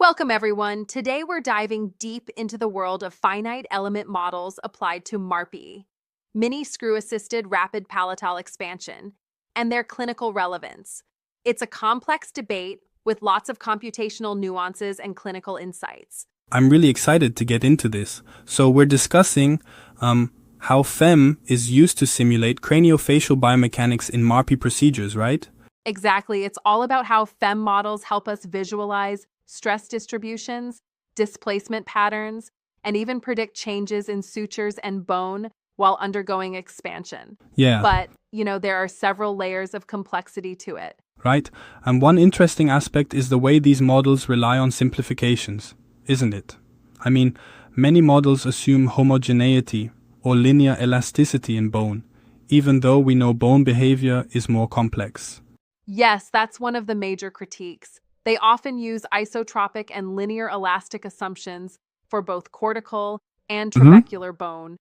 Welcome, everyone. Today we're diving deep into the world of finite element models applied to MARPE, mini screw-assisted rapid palatal expansion, and their clinical relevance. It's a complex debate with lots of computational nuances and clinical insights. I'm really excited to get into this. So we're discussing how FEM is used to simulate craniofacial biomechanics in MARPE procedures, right? Exactly. It's all about how FEM models help us visualize stress distributions, displacement patterns, and even predict changes in sutures and bone while undergoing expansion. Yeah. But, there are several layers of complexity to it. Right? And one interesting aspect is the way these models rely on simplifications, isn't it? I mean, many models assume homogeneity or linear elasticity in bone, even though we know bone behavior is more complex. Yes, that's one of the major critiques. They often use isotropic and linear elastic assumptions for both cortical and trabecular bone.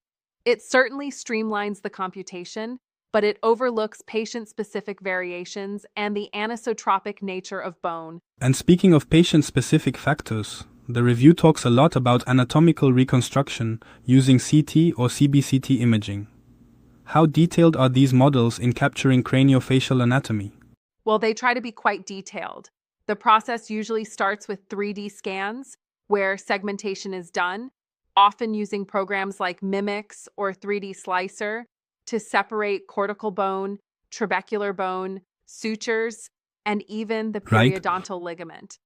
It certainly streamlines the computation, but it overlooks patient-specific variations and the anisotropic nature of bone. And speaking of patient-specific factors, the review talks a lot about anatomical reconstruction using CT or CBCT imaging. How detailed are these models in capturing craniofacial anatomy? Well, they try to be quite detailed. The process usually starts with 3D scans, where segmentation is done, often using programs like Mimics or 3D Slicer to separate cortical bone, trabecular bone, sutures, and even the periodontal ligament.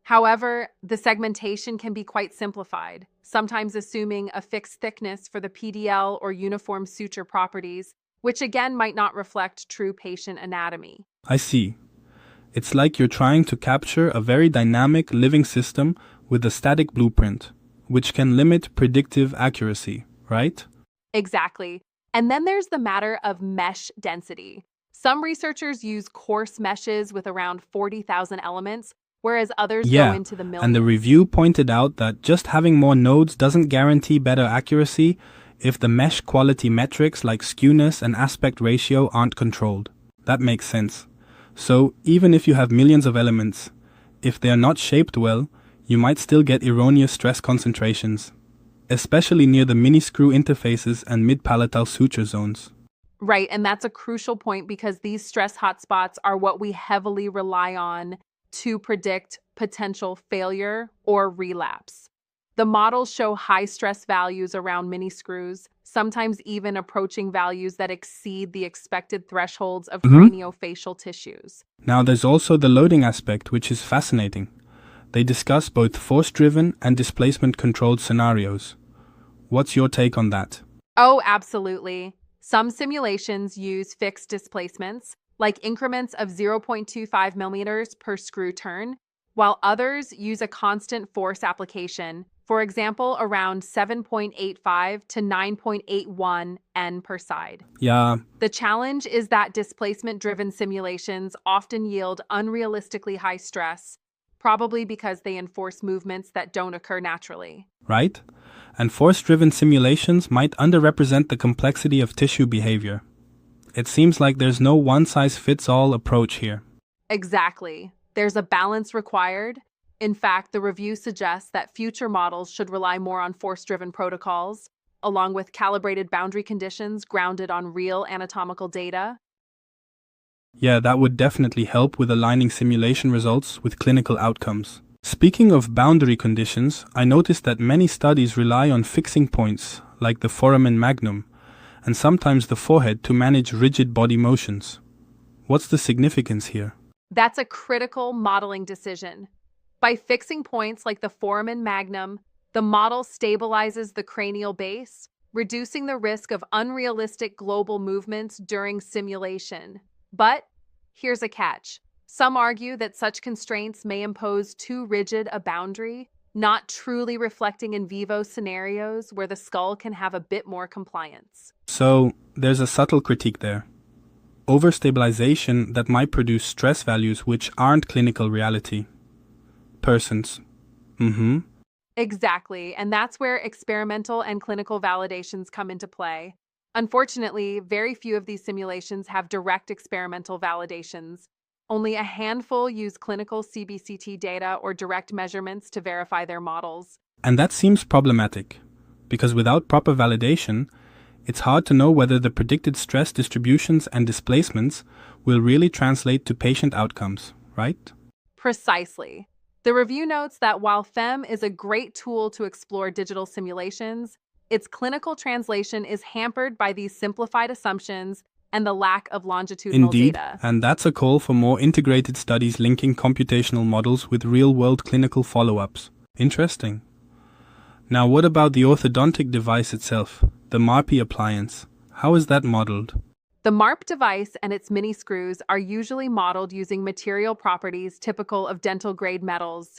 However, the segmentation can be quite simplified, sometimes assuming a fixed thickness for the PDL or uniform suture properties, which again might not reflect true patient anatomy. I see. It's like you're trying to capture a very dynamic living system with a static blueprint, which can limit predictive accuracy, right? Exactly. And then there's the matter of mesh density. Some researchers use coarse meshes with around 40,000 elements, whereas others go into the millions. And the review pointed out that just having more nodes doesn't guarantee better accuracy if the mesh quality metrics like skewness and aspect ratio aren't controlled. That makes sense. So, even if you have millions of elements, if they are not shaped well, you might still get erroneous stress concentrations, especially near the mini-screw interfaces and mid-palatal suture zones. Right, and that's a crucial point because these stress hotspots are what we heavily rely on to predict potential failure or relapse. The models show high stress values around mini-screws, sometimes even approaching values that exceed the expected thresholds of craniofacial tissues. Now there's also the loading aspect, which is fascinating. They discuss both force-driven and displacement-controlled scenarios. What's your take on that? Oh, absolutely. Some simulations use fixed displacements, like increments of 0.25 millimeters per screw turn, while others use a constant force application, for example, around 7.85 to 9.81 N per side. Yeah. The challenge is that displacement-driven simulations often yield unrealistically high stress, probably because they enforce movements that don't occur naturally. Right? And force-driven simulations might underrepresent the complexity of tissue behavior. It seems like there's no one-size-fits-all approach here. Exactly. There's a balance required. In fact, the review suggests that future models should rely more on force-driven protocols, along with calibrated boundary conditions grounded on real anatomical data. Yeah, that would definitely help with aligning simulation results with clinical outcomes. Speaking of boundary conditions, I noticed that many studies rely on fixing points, like the foramen magnum, and sometimes the forehead to manage rigid body motions. What's the significance here? That's a critical modeling decision. By fixing points like the foramen magnum, the model stabilizes the cranial base, reducing the risk of unrealistic global movements during simulation. But here's a catch. Some argue that such constraints may impose too rigid a boundary, not truly reflecting in vivo scenarios where the skull can have a bit more compliance. So, there's a subtle critique there. Overstabilization that might produce stress values which aren't clinical reality. Persons. Exactly, and that's where experimental and clinical validations come into play. Unfortunately, very few of these simulations have direct experimental validations, Only a handful use clinical CBCT data or direct measurements to verify their models. And that seems problematic, because without proper validation, it's hard to know whether the predicted stress distributions and displacements will really translate to patient outcomes, right? Precisely. The review notes that while FEM is a great tool to explore digital simulations, its clinical translation is hampered by these simplified assumptions and the lack of longitudinal Indeed, data. and that's a call for more integrated studies linking computational models with real-world clinical follow-ups. Interesting. Now, what about the orthodontic device itself, the MARPE appliance? How is that modeled? The MARPE device and its mini screws are usually modeled using material properties typical of dental-grade metals.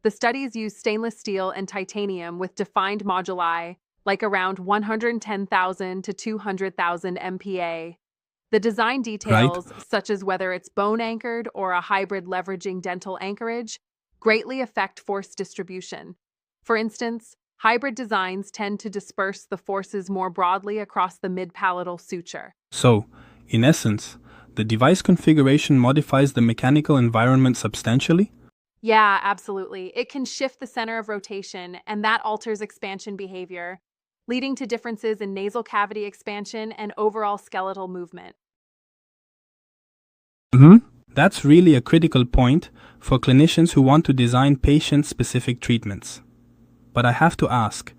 The studies use stainless steel and titanium with defined moduli, like around 110,000 to 200,000 MPa. The design details, such as whether it's bone-anchored or a hybrid leveraging dental anchorage, greatly affect force distribution. For instance, hybrid designs tend to disperse the forces more broadly across the mid-palatal suture. So, in essence, the device configuration modifies the mechanical environment substantially? Yeah, absolutely. It can shift the center of rotation, and that alters expansion behavior, leading to differences in nasal cavity expansion and overall skeletal movement. That's really a critical point for clinicians who want to design patient-specific treatments. But I have to ask,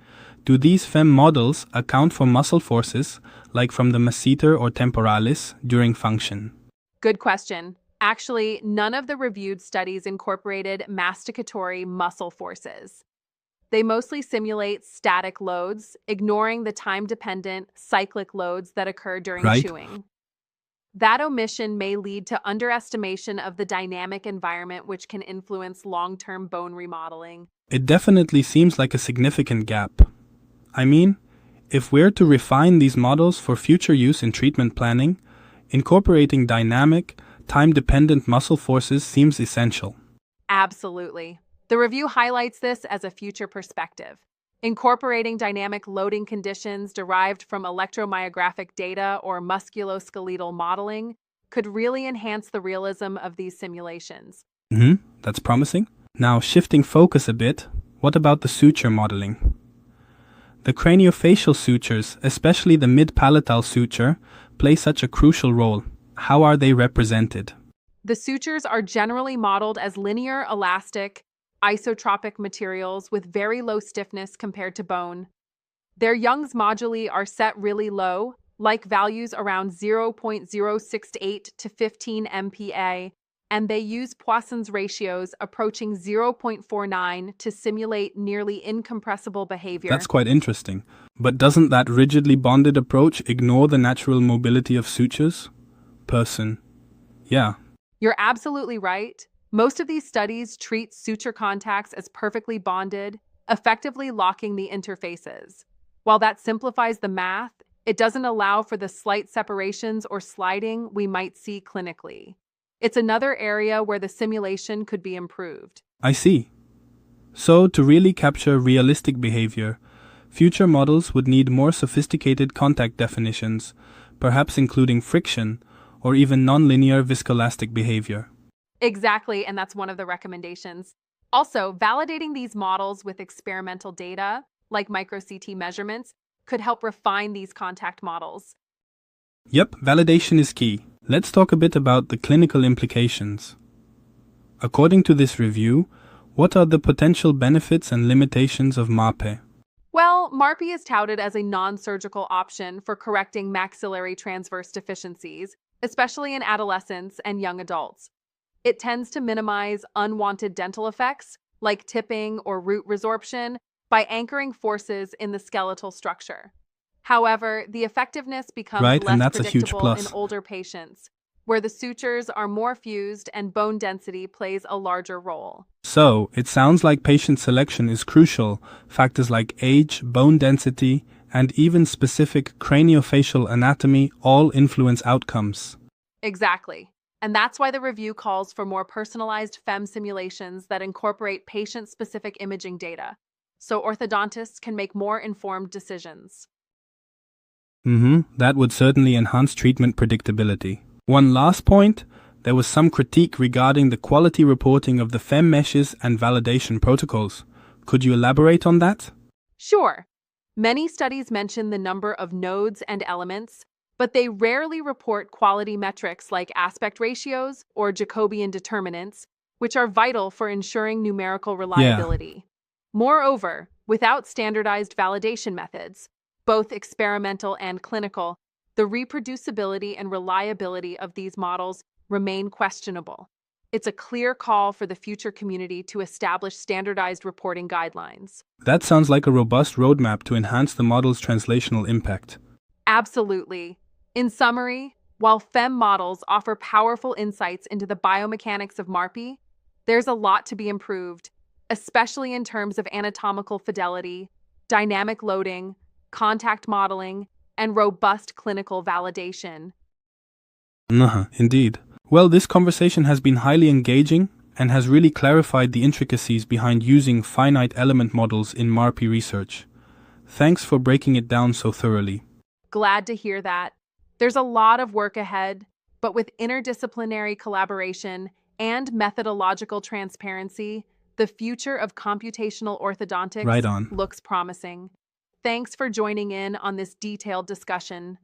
do these FEM models account for muscle forces, like from the masseter or temporalis, during function? Good question. Actually, none of the reviewed studies incorporated masticatory muscle forces. They mostly simulate static loads, ignoring the time-dependent cyclic loads that occur during chewing. That omission may lead to underestimation of the dynamic environment, which can influence long-term bone remodeling. It definitely seems like a significant gap. I mean, if we're to refine these models for future use in treatment planning, incorporating dynamic, time-dependent muscle forces seems essential. Absolutely. The review highlights this as a future perspective. Incorporating dynamic loading conditions derived from electromyographic data or musculoskeletal modeling could really enhance the realism of these simulations. That's promising. Now, shifting focus a bit, what about the suture modeling? The craniofacial sutures, especially the mid-palatal suture, play such a crucial role. How are they represented? The sutures are generally modeled as linear, elastic, isotropic materials with very low stiffness compared to bone. Their Young's moduli are set really low, like values around 0.068 to 15 MPa, and they use Poisson's ratios approaching 0.49 to simulate nearly incompressible behavior. That's quite interesting. But doesn't that rigidly bonded approach ignore the natural mobility of sutures? Yeah. You're absolutely right. Most of these studies treat suture contacts as perfectly bonded, effectively locking the interfaces. While that simplifies the math, it doesn't allow for the slight separations or sliding we might see clinically. It's another area where the simulation could be improved. I see. So, to really capture realistic behavior, future models would need more sophisticated contact definitions, perhaps including friction or even nonlinear viscoelastic behavior. Exactly, and that's one of the recommendations. Also, validating these models with experimental data, like micro-CT measurements, could help refine these contact models. Yep, validation is key. Let's talk a bit about the clinical implications. According to this review, what are the potential benefits and limitations of MARPE? Well, MARPE is touted as a non-surgical option for correcting maxillary transverse deficiencies, especially in adolescents and young adults. It tends to minimize unwanted dental effects, like tipping or root resorption, by anchoring forces in the skeletal structure. However, the effectiveness becomes less predictable in older patients, where the sutures are more fused and bone density plays a larger role. So, it sounds like patient selection is crucial. Factors like age, bone density, and even specific craniofacial anatomy all influence outcomes. Exactly. And that's why the review calls for more personalized FEM simulations that incorporate patient-specific imaging data, so orthodontists can make more informed decisions. That would certainly enhance treatment predictability. One last point, there was some critique regarding the quality reporting of the FEM meshes and validation protocols. Could you elaborate on that? Sure. Many studies mention the number of nodes and elements, but they rarely report quality metrics like aspect ratios or Jacobian determinants, which are vital for ensuring numerical reliability. Moreover, without standardized validation methods, both experimental and clinical, the reproducibility and reliability of these models remain questionable. It's a clear call for the future community to establish standardized reporting guidelines. That sounds like a robust roadmap to enhance the model's translational impact. Absolutely. In summary, while FEM models offer powerful insights into the biomechanics of MARPE, there's a lot to be improved, especially in terms of anatomical fidelity, dynamic loading, contact modeling, and robust clinical validation. Indeed. Well, this conversation has been highly engaging and has really clarified the intricacies behind using finite element models in MARPE research. Thanks for breaking it down so thoroughly. Glad to hear that. There's a lot of work ahead, but with interdisciplinary collaboration and methodological transparency, the future of computational orthodontics looks promising. Thanks for joining in on this detailed discussion.